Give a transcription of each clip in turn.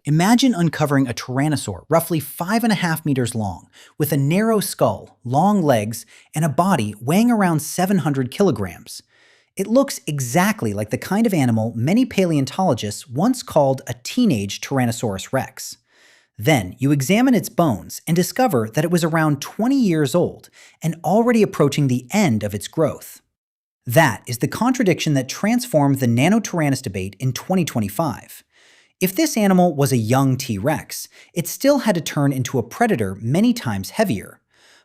Imagine uncovering a tyrannosaur roughly 5.5 meters long, with a narrow skull, long legs, and a body weighing around 700 kilograms. It looks exactly like the kind of animal many paleontologists once called a teenage Tyrannosaurus rex. Then you examine its bones and discover that it was around 20 years old and already approaching the end of its growth. That is the contradiction that transformed the Nanotyrannus debate in 2025. If this animal was a young T-Rex, it still had to turn into a predator many times heavier.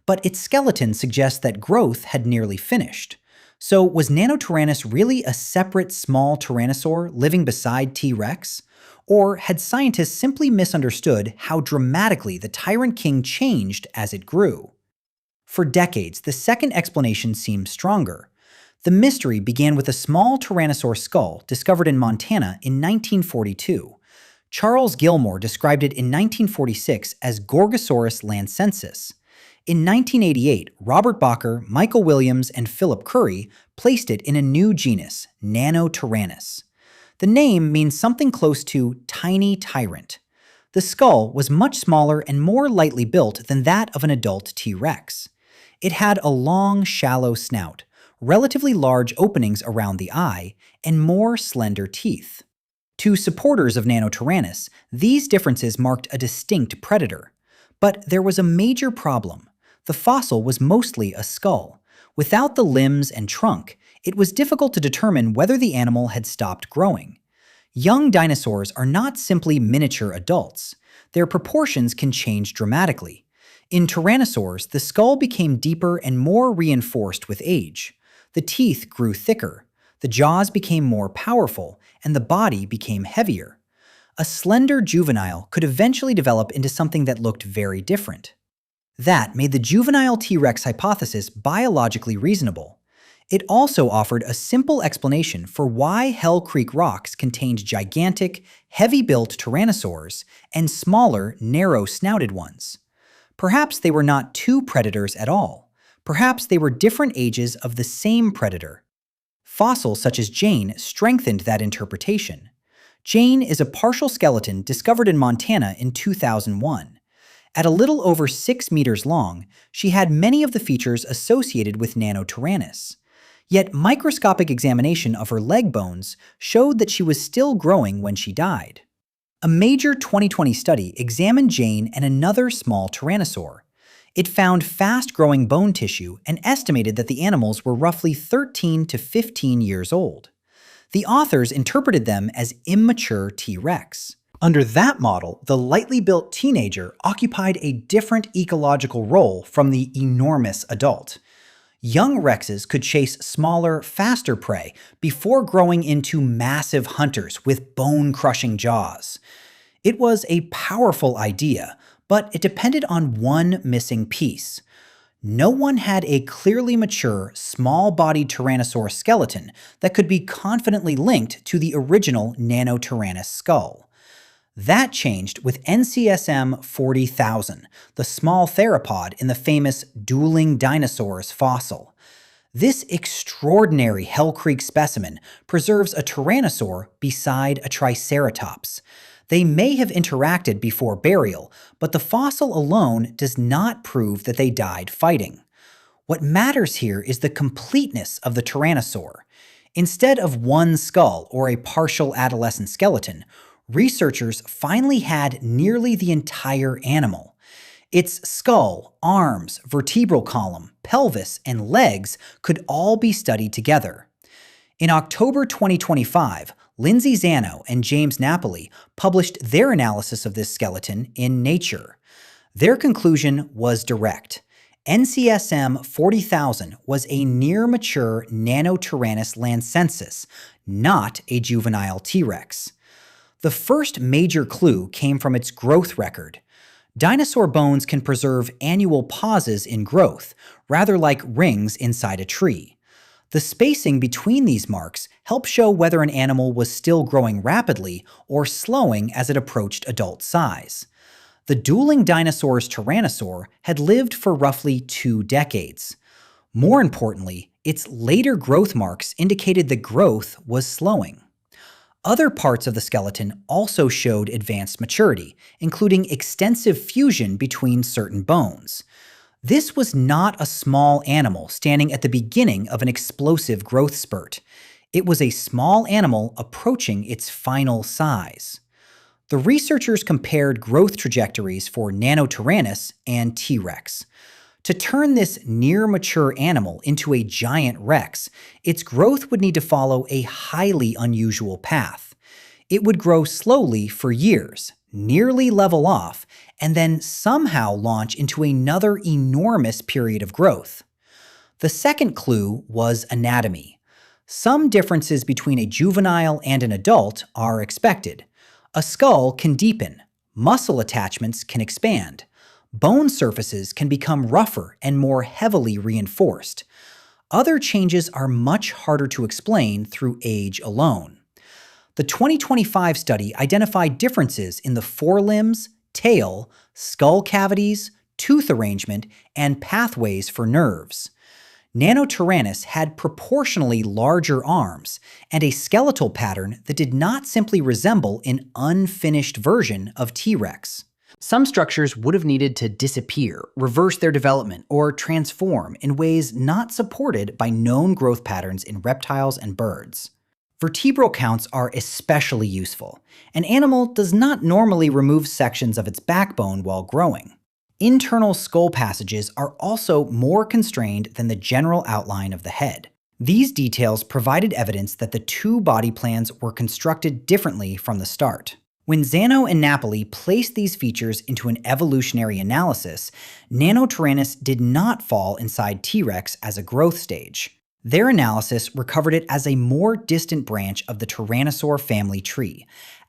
But its skeleton suggests that growth had nearly finished. So was Nanotyrannus really a separate small tyrannosaur living beside T-Rex? Or had scientists simply misunderstood how dramatically the Tyrant King changed as it grew? For decades, the second explanation seemed stronger. The mystery began with a small tyrannosaur skull discovered in Montana in 1942. Charles Gilmore described it in 1946 as Gorgosaurus lancensis. In 1988, Robert Bacher, Michael Williams, and Philip Curry placed it in a new genus, Nanotyrannus. The name means something close to tiny tyrant. The skull was much smaller and more lightly built than that of an adult T-Rex. It had a long, shallow snout, relatively large openings around the eye, and more slender teeth. To supporters of Nanotyrannus, these differences marked a distinct predator. But there was a major problem. The fossil was mostly a skull. Without the limbs and trunk, it was difficult to determine whether the animal had stopped growing. Young dinosaurs are not simply miniature adults. Their proportions can change dramatically. In tyrannosaurs, the skull became deeper and more reinforced with age. The teeth grew thicker. The jaws became more powerful, and the body became heavier. A slender juvenile could eventually develop into something that looked very different. That made the juvenile T-Rex hypothesis biologically reasonable. It also offered a simple explanation for why Hell Creek rocks contained gigantic, heavy-built tyrannosaurs and smaller, narrow-snouted ones. Perhaps they were not two predators at all. Perhaps they were different ages of the same predator. Fossils such as Jane strengthened that interpretation. Jane is a partial skeleton discovered in Montana in 2001. At a little over 6 meters long, she had many of the features associated with Nanotyrannus. Yet microscopic examination of her leg bones showed that she was still growing when she died. A major 2020 study examined Jane and another small tyrannosaur. It found fast-growing bone tissue and estimated that the animals were roughly 13 to 15 years old. The authors interpreted them as immature T-Rex. Under that model, the lightly built teenager occupied a different ecological role from the enormous adult. Young rexes could chase smaller, faster prey before growing into massive hunters with bone-crushing jaws. It was a powerful idea, but it depended on one missing piece. No one had a clearly mature, small-bodied Tyrannosaur skeleton that could be confidently linked to the original Nanotyrannus skull. That changed with NCSM 40,000, the small theropod in the famous Dueling Dinosaurs fossil. This extraordinary Hell Creek specimen preserves a tyrannosaur beside a triceratops. They may have interacted before burial, but the fossil alone does not prove that they died fighting. What matters here is the completeness of the tyrannosaur. Instead of one skull or a partial adolescent skeleton, researchers finally had nearly the entire animal. Its skull, arms, vertebral column, pelvis, and legs could all be studied together. In October 2025, Lindsay Zano and James Napoli published their analysis of this skeleton in Nature. Their conclusion was direct. NCSM 40,000 was a near-mature Nanotyrannus lancensis, not a juvenile T-Rex. The first major clue came from its growth record. Dinosaur bones can preserve annual pauses in growth, rather like rings inside a tree. The spacing between these marks helped show whether an animal was still growing rapidly or slowing as it approached adult size. The Dueling Dinosaurs Tyrannosaur had lived for roughly 2 decades. More importantly, its later growth marks indicated the growth was slowing. Other parts of the skeleton also showed advanced maturity, including extensive fusion between certain bones. This was not a small animal standing at the beginning of an explosive growth spurt. It was a small animal approaching its final size. The researchers compared growth trajectories for Nanotyrannus and T-Rex. To turn this near-mature animal into a giant rex, its growth would need to follow a highly unusual path. It would grow slowly for years, nearly level off, and then somehow launch into another enormous period of growth. The second clue was anatomy. Some differences between a juvenile and an adult are expected. A skull can deepen, muscle attachments can expand, bone surfaces can become rougher and more heavily reinforced. Other changes are much harder to explain through age alone. The 2025 study identified differences in the forelimbs, tail, skull cavities, tooth arrangement, and pathways for nerves. Nanotyrannus had proportionally larger arms and a skeletal pattern that did not simply resemble an unfinished version of T-Rex. Some structures would have needed to disappear, reverse their development, or transform in ways not supported by known growth patterns in reptiles and birds. Vertebral counts are especially useful. An animal does not normally remove sections of its backbone while growing. Internal skull passages are also more constrained than the general outline of the head. These details provided evidence that the two body plans were constructed differently from the start. When Zano and Napoli placed these features into an evolutionary analysis, Nanotyrannus did not fall inside T-Rex as a growth stage. Their analysis recovered it as a more distant branch of the Tyrannosaur family tree,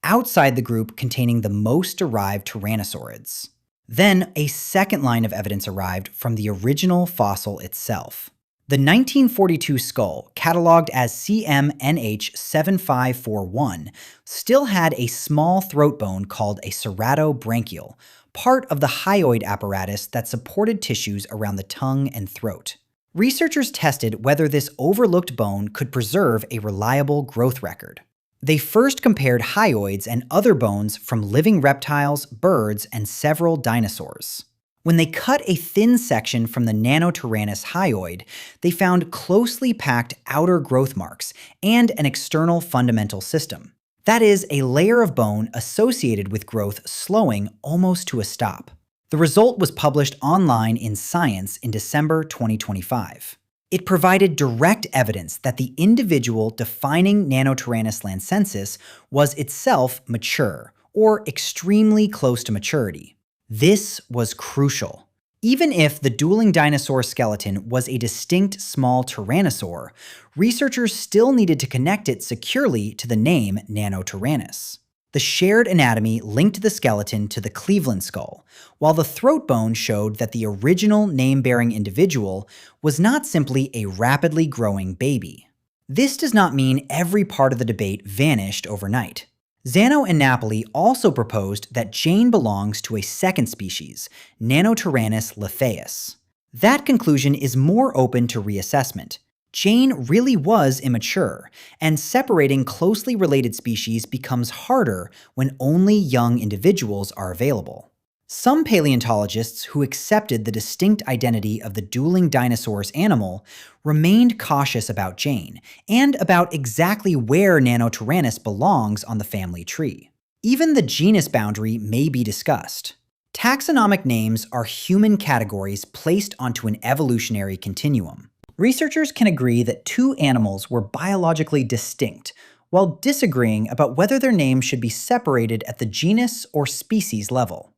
outside the group containing the most derived tyrannosaurids. Then, a second line of evidence arrived from the original fossil itself. The 1942 skull, catalogued as CMNH7541, still had a small throat bone called a ceratobranchial, part of the hyoid apparatus that supported tissues around the tongue and throat. Researchers tested whether this overlooked bone could preserve a reliable growth record. They first compared hyoids and other bones from living reptiles, birds, and several dinosaurs. When they cut a thin section from the Nanotyrannus hyoid, they found closely packed outer growth marks and an external fundamental system. That is, a layer of bone associated with growth slowing almost to a stop. The result was published online in Science in December 2025. It provided direct evidence that the individual defining Nanotyrannus lancensis was itself mature, or extremely close to maturity. This was crucial. Even if the dueling dinosaur skeleton was a distinct small tyrannosaur, researchers still needed to connect it securely to the name Nanotyrannus. The shared anatomy linked the skeleton to the Cleveland skull, while the throat bone showed that the original name-bearing individual was not simply a rapidly growing baby. This does not mean every part of the debate vanished overnight. Zano and Napoli also proposed that Jane belongs to a second species, Nanotyrannus lithaeus. That conclusion is more open to reassessment. Jane really was immature, and separating closely related species becomes harder when only young individuals are available. Some paleontologists who accepted the distinct identity of the dueling dinosaurs animal remained cautious about Jane, and about exactly where Nanotyrannus belongs on the family tree. Even the genus boundary may be discussed. Taxonomic names are human categories placed onto an evolutionary continuum. Researchers can agree that two animals were biologically distinct, while disagreeing about whether their names should be separated at the genus or species level.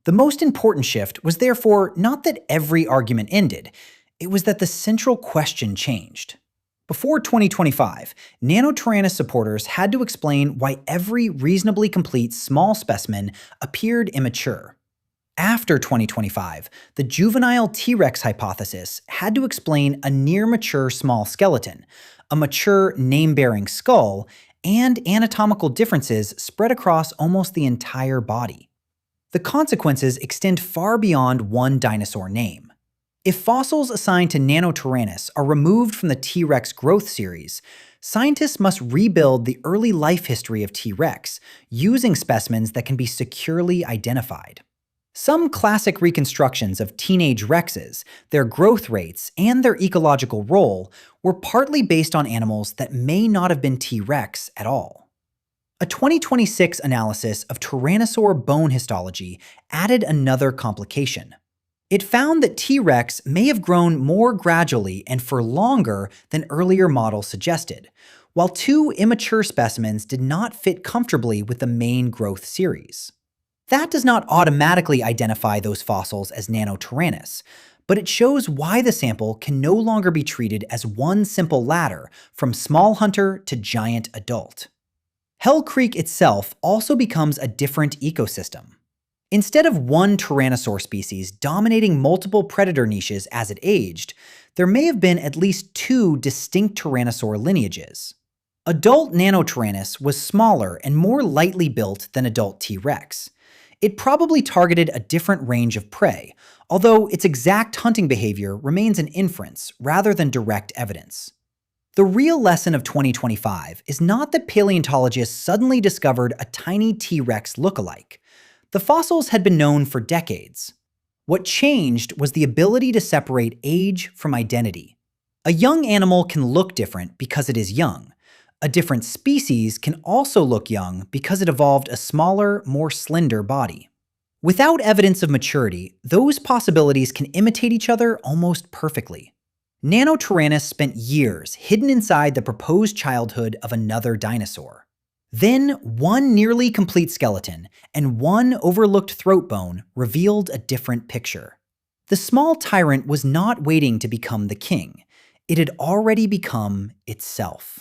The most important shift was therefore not that every argument ended, it was that the central question changed. Before 2025, Nanotyrannus supporters had to explain why every reasonably complete small specimen appeared immature. After 2025, the juvenile T-Rex hypothesis had to explain a near-mature small skeleton, a mature name-bearing skull, and anatomical differences spread across almost the entire body. The consequences extend far beyond one dinosaur name. If fossils assigned to Nanotyrannus are removed from the T-Rex growth series, Scientists must rebuild the early life history of T. rex using specimens that can be securely identified. Some classic reconstructions of teenage rexes, their growth rates, and their ecological role were partly based on animals that may not have been T. rex at all. A 2026 analysis of Tyrannosaur bone histology added another complication. It found that T. rex may have grown more gradually and for longer than earlier models suggested, while two immature specimens did not fit comfortably with the main growth series. That does not automatically identify those fossils as Nanotyrannus, but it shows why the sample can no longer be treated as one simple ladder from small hunter to giant adult. Hell Creek itself also becomes a different ecosystem. Instead of one tyrannosaur species dominating multiple predator niches as it aged, there may have been at least two distinct tyrannosaur lineages. Adult Nanotyrannus was smaller and more lightly built than adult T. rex. It probably targeted a different range of prey, although its exact hunting behavior remains an inference rather than direct evidence. The real lesson of 2025 is not that paleontologists suddenly discovered a tiny T. rex lookalike. The fossils had been known for decades. What changed was the ability to separate age from identity. A young animal can look different because it is young. A different species can also look young because it evolved a smaller, more slender body. Without evidence of maturity, those possibilities can imitate each other almost perfectly. Nanotyrannus spent years hidden inside the proposed childhood of another dinosaur. Then, one nearly complete skeleton and one overlooked throat bone revealed a different picture. The small tyrant was not waiting to become the king. It had already become itself.